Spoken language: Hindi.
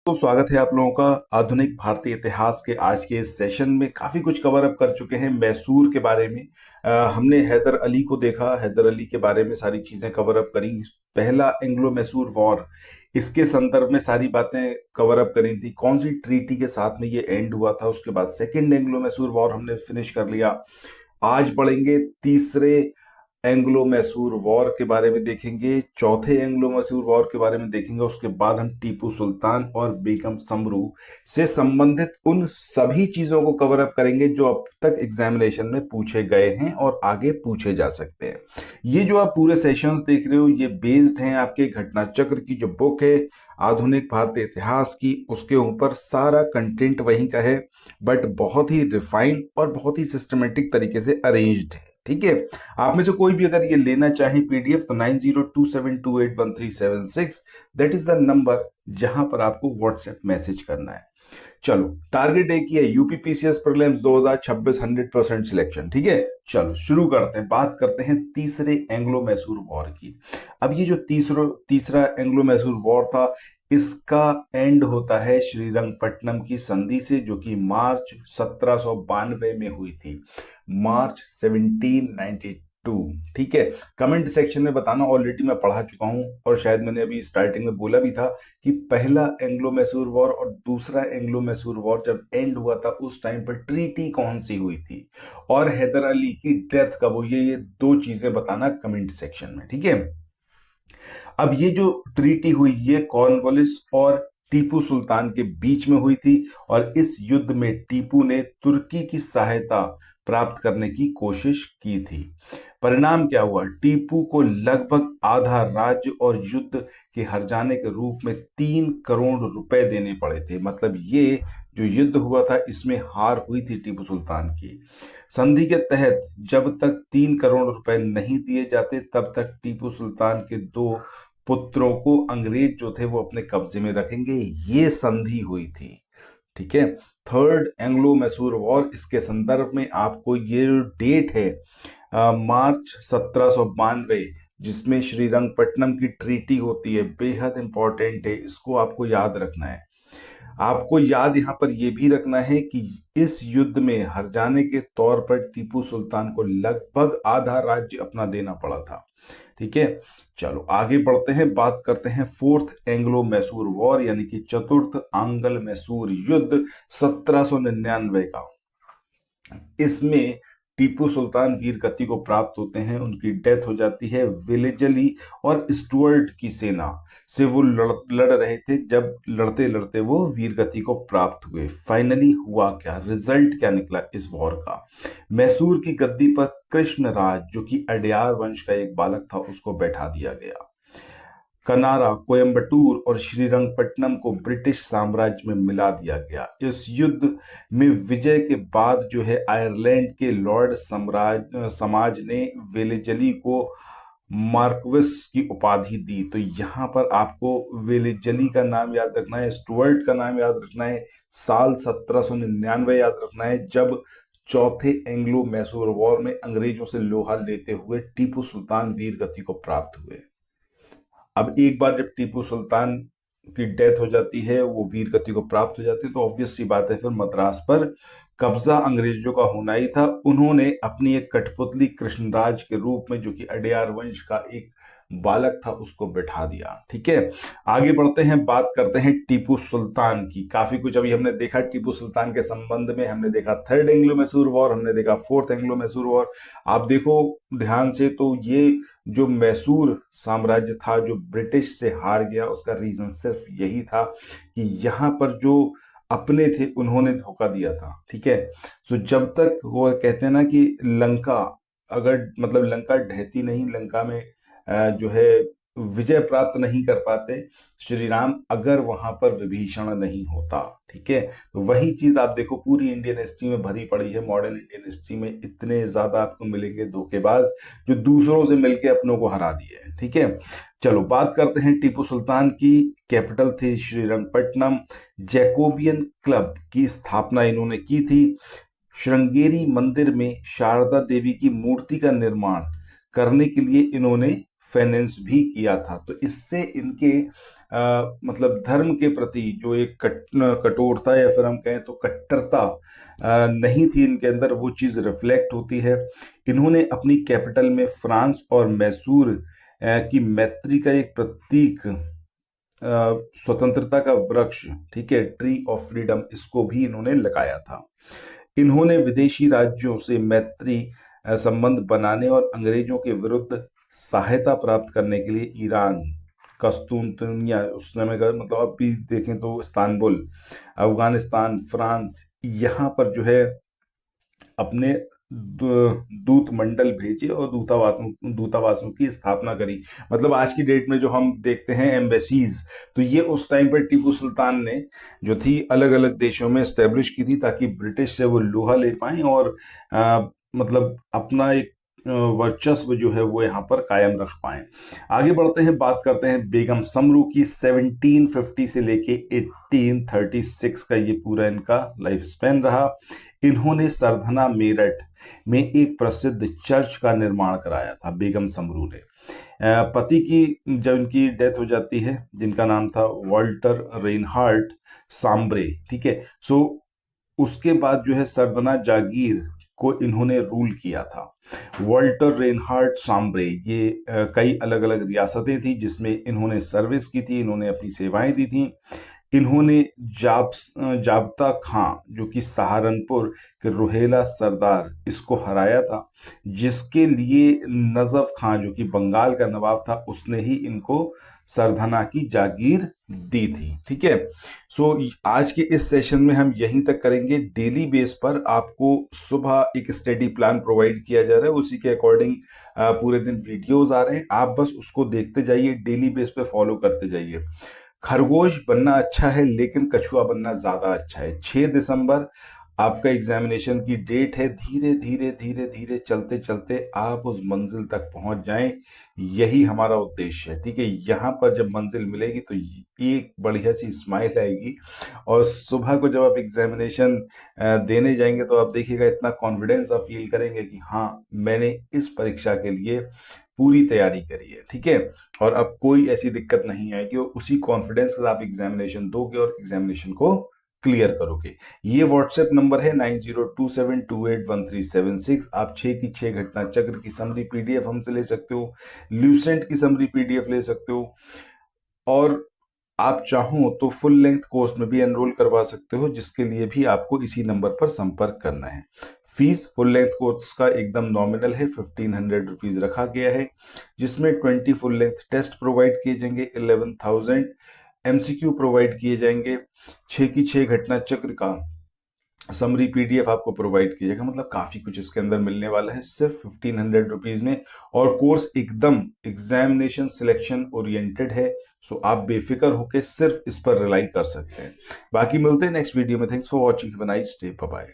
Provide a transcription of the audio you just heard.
तो स्वागत है आप लोगों का आधुनिक भारतीय इतिहास के आज के इस सेशन में। काफी कुछ कवर अप कर चुके हैं मैसूर के बारे में। हमने हैदर अली को देखा, हैदर अली के बारे में सारी चीजें कवर अप करी। पहला एंग्लो मैसूर वॉर, इसके संदर्भ में सारी बातें कवर अप करी थी। कौन सी ट्रीटी के साथ में ये एंड हुआ था, उसके बाद सेकेंड एंग्लो मैसूर वॉर हमने फिनिश कर लिया। आज पढ़ेंगे तीसरे एंग्लो मैसूर वॉर के बारे में देखेंगे, चौथे एंग्लो मैसूर वॉर के बारे में देखेंगे। उसके बाद हम टीपू सुल्तान और बेगम समरू से संबंधित उन सभी चीजों को कवर अप करेंगे जो अब तक एग्जामिनेशन में पूछे गए हैं और आगे पूछे जा सकते हैं। ये जो आप पूरे सेशंस देख रहे हो, ये बेस्ड हैं आपके घटना चक्र की जो बुक है आधुनिक भारतीय इतिहास की, उसके ऊपर सारा कंटेंट वहीं का है, बट बहुत ही रिफाइंड और बहुत ही सिस्टमेटिक तरीके से अरेंज्ड है। ठीक है, आप में से कोई भी अगर ये लेना चाहे पीडीएफ तो 9027281376 दैट इज द नंबर जहां पर आपको व्हाट्सएप मैसेज करना है। चलो, टारगेट एक ही है, यूपीपीसीएस प्रीलिम्स 2026 100% सिलेक्शन। ठीक है, चलो शुरू करते हैं। बात करते हैं तीसरे एंग्लो मैसूर वॉर की। अब ये जो तीसरा एंग्लो मैसूर वॉर था, इसका एंड होता है श्रीरंगपट्टनम की संधि से, जो कि मार्च 1792 में हुई थी, मार्च 1792। ठीक है, कमेंट सेक्शन में बताना, ऑलरेडी मैं पढ़ा चुका हूं और शायद मैंने अभी स्टार्टिंग में बोला भी था कि पहला एंग्लो मैसूर वॉर और दूसरा एंग्लो मैसूर वॉर जब एंड हुआ था उस टाइम पर ट्रीटी कौन सी हुई थी और हैदर अली की डेथ कब हुई है, ये दो चीजें बताना कमेंट सेक्शन में। ठीक है, अब ये जो ट्रीटी हुई ये कॉर्नवालिस और टीपू सुल्तान के बीच में हुई थी और इस युद्ध में टीपू ने तुर्की की सहायता प्राप्त करने की कोशिश की थी। परिणाम क्या हुआ? टीपू को लगभग आधा राज्य और युद्ध के हर जाने के रूप में 3 करोड़ रुपए देने पड़े थे। मतलब ये जो युद्ध हुआ था इसमें हार हुई थी टीपू सुल्तान की। संधि के तहत जब तक 3 करोड़ रुपए नहीं दिए जाते तब तक टीपू सुल्तान के दो पुत्रों को अंग्रेज जो थे वो अपने कब्जे में रखेंगे, ये संधि हुई थी। ठीक है, थर्ड एंग्लो मैसूर वॉर, इसके संदर्भ में आपको ये डेट है मार्च 1792, जिसमें श्रीरंगपट्टनम की ट्रीटी होती है, बेहद इंपॉर्टेंट है, इसको आपको याद रखना है। आपको याद यहाँ पर यह भी रखना है कि इस युद्ध में हरजाने के तौर पर टीपू सुल्तान को लगभग आधा राज्य अपना देना पड़ा था। ठीक है, चलो आगे बढ़ते हैं, बात करते हैं फोर्थ एंग्लो मैसूर वॉर यानी कि चतुर्थ आंग्ल मैसूर युद्ध 1799 का। इसमें टीपू सुल्तान वीर गति को प्राप्त होते हैं, उनकी डेथ हो जाती है। विलेजली और स्टुअर्ट की सेना से वो लड़ रहे थे, जब लड़ते लड़ते वो वीर गति को प्राप्त हुए। फाइनली हुआ क्या, रिजल्ट क्या निकला इस वॉर का? मैसूर की गद्दी पर कृष्णराज, जो कि अडयार वंश का एक बालक था, उसको बैठा दिया गया। कनारा, कोयम्बटूर और श्रीरंगपट्टनम को ब्रिटिश साम्राज्य में मिला दिया गया। इस युद्ध में विजय के बाद जो है आयरलैंड के लॉर्ड समाज ने वेलेजली को मार्कविस की उपाधि दी। तो यहाँ पर आपको वेलेजली का नाम याद रखना है, स्टुअर्ट का नाम याद रखना है, साल 1799 याद रखना है, जब चौथे एंग्लो मैसूर वॉर में अंग्रेजों से लोहा लेते हुए टीपू सुल्तान वीर गति को प्राप्त हुए। अब एक बार जब टीपू सुल्तान की डेथ हो जाती है, वो वीर गति को प्राप्त हो जाती है, तो ऑब्वियस सी बात है फिर मद्रास पर कब्जा अंग्रेजों का होना ही था। उन्होंने अपनी एक कठपुतली कृष्णराज के रूप में, जो कि अडयार वंश का एक बालक था, उसको बैठा दिया। ठीक है, आगे बढ़ते हैं, बात करते हैं टीपू सुल्तान की। काफी कुछ अभी हमने देखा टीपू सुल्तान के संबंध में। हमने देखा थर्ड एंग्लो मैसूर वॉर, हमने देखा फोर्थ एंग्लो मैसूर वॉर। आप देखो ध्यान से, तो ये जो मैसूर साम्राज्य था जो ब्रिटिश से हार गया, उसका रीजन सिर्फ यही था कि यहाँ पर जो अपने थे उन्होंने धोखा दिया था। ठीक है, सो जब तक वो कहते हैं ना कि लंका, अगर मतलब लंका ढहती नहीं, लंका में जो है विजय प्राप्त नहीं कर पाते श्री राम, अगर वहां पर विभीषण नहीं होता। ठीक है, तो वही चीज आप देखो पूरी इंडियन हिस्ट्री में भरी पड़ी है। मॉडर्न इंडियन हिस्ट्री में इतने ज्यादा आपको मिलेंगे धोखेबाज जो दूसरों से मिलके अपनों को हरा दिए। ठीक है, चलो बात करते हैं टीपू सुल्तान की। कैपिटल थी श्रीरंगपट्टनम। जैकोबियन क्लब की स्थापना इन्होंने की थी। श्रृंगेरी मंदिर में शारदा देवी की मूर्ति का निर्माण करने के लिए इन्होंने फाइनेंस भी किया था। तो इससे इनके मतलब धर्म के प्रति जो एक कठोरता या फिर हम कहें तो कट्टरता नहीं थी इनके अंदर, वो चीज रिफ्लेक्ट होती है। इन्होंने अपनी कैपिटल में फ्रांस और मैसूर की मैत्री का एक प्रतीक स्वतंत्रता का वृक्ष, ठीक है, ट्री ऑफ फ्रीडम, इसको भी इन्होंने लगाया था। इन्होंने विदेशी राज्यों से मैत्री संबंध बनाने और अंग्रेजों के विरुद्ध सहायता प्राप्त करने के लिए ईरान, कस्तूनतनिया उस समय का मतलब अब भी देखें तो इस्तांबुल, अफगानिस्तान, फ्रांस, यहाँ पर जो है अपने दूत मंडल भेजे और दूतावासों की स्थापना करी। मतलब आज की डेट में जो हम देखते हैं एम्बेसीज, तो ये उस टाइम पर टीपू सुल्तान ने जो थी अलग अलग देशों में स्टेब्लिश की थी, ताकि ब्रिटिश से वो लोहा ले पाएं और मतलब अपना एक वर्चस्व जो है वो यहाँ पर कायम रख पाएं। आगे बढ़ते हैं, बात करते हैं बेगम समरू की। 1750 से लेके 1836 का ये पूरा इनका लाइफ स्पेन रहा। इन्होंने सरधना मेरठ में एक प्रसिद्ध चर्च का निर्माण कराया था बेगम समरू ने। पति की जब इनकी डेथ हो जाती है, जिनका नाम था वॉल्टर रेनहार्ट सांब्रे, ठीक है, सो उसके बाद जो है सरदना जागीर को इन्होंने रूल किया था। वॉल्टर रेनहार्ट सांब्रे, ये कई अलग अलग रियासतें थी जिसमें इन्होंने सर्विस की थी, इन्होंने अपनी सेवाएं दी थी। इन्होंने जाब्ता खां, जो कि सहारनपुर के रोहेला सरदार, इसको हराया था, जिसके लिए नजफ खां, जो कि बंगाल का नवाब था, उसने ही इनको सरधना की जागीर दी थी। ठीक है, सो आज के इस सेशन में हम यहीं तक करेंगे। डेली बेस पर आपको सुबह एक स्टडी प्लान प्रोवाइड किया जा रहा है, उसी के अकॉर्डिंग पूरे दिन वीडियोस आ रहे हैं, आप बस उसको देखते जाइए, डेली बेस पे फॉलो करते जाइए। खरगोश बनना अच्छा है लेकिन कछुआ बनना ज्यादा अच्छा है। 6 दिसंबर आपका एग्जामिनेशन की डेट है। धीरे धीरे धीरे धीरे चलते चलते आप उस मंजिल तक पहुंच जाएं, यही हमारा उद्देश्य है। ठीक है, यहाँ पर जब मंजिल मिलेगी तो एक बढ़िया सी स्माइल आएगी, और सुबह को जब आप एग्जामिनेशन देने जाएंगे तो आप देखिएगा इतना कॉन्फिडेंस आप फील करेंगे कि हाँ, मैंने इस परीक्षा के लिए पूरी तैयारी करी है। ठीक है, और अब कोई ऐसी दिक्कत नहीं आएगी, और उसी कॉन्फिडेंस के साथ आप एग्जामिनेशन दोगे और एग्जामिनेशन को क्लियर करोगे। ये व्हाट्सएप नंबर है 9027281376। आप 6 की 6 घटना चक्र की समरी पीडीएफ हमसे ले सकते हो, ल्यूसेंट की समरी पीडीएफ ले सकते हो, और आप चाहो तो फुल लेंथ कोर्स में भी एनरोल करवा सकते हो, जिसके लिए भी आपको इसी नंबर पर संपर्क करना है। फीस फुल लेंथ कोर्स का एकदम नॉमिनल है, 1500 रखा गया है, जिसमें 20 फुल लेंथ टेस्ट प्रोवाइड किए जाएंगे, 11,000 एमसीक्यू प्रोवाइड किए जाएंगे, 6 की 6 घटना चक्र का समरी पीडीएफ आपको प्रोवाइड किया जाएगा। मतलब काफी कुछ इसके अंदर मिलने वाला है सिर्फ 1500 में, और कोर्स एकदम एग्जामिनेशन सिलेक्शन ओरिएंटेड है। सो आप बेफिक्र होकर सिर्फ इस पर रिलाई कर सकते हैं। बाकी मिलते हैं नेक्स्ट वीडियो में। Thanks for watching, have a nice day, bye bye.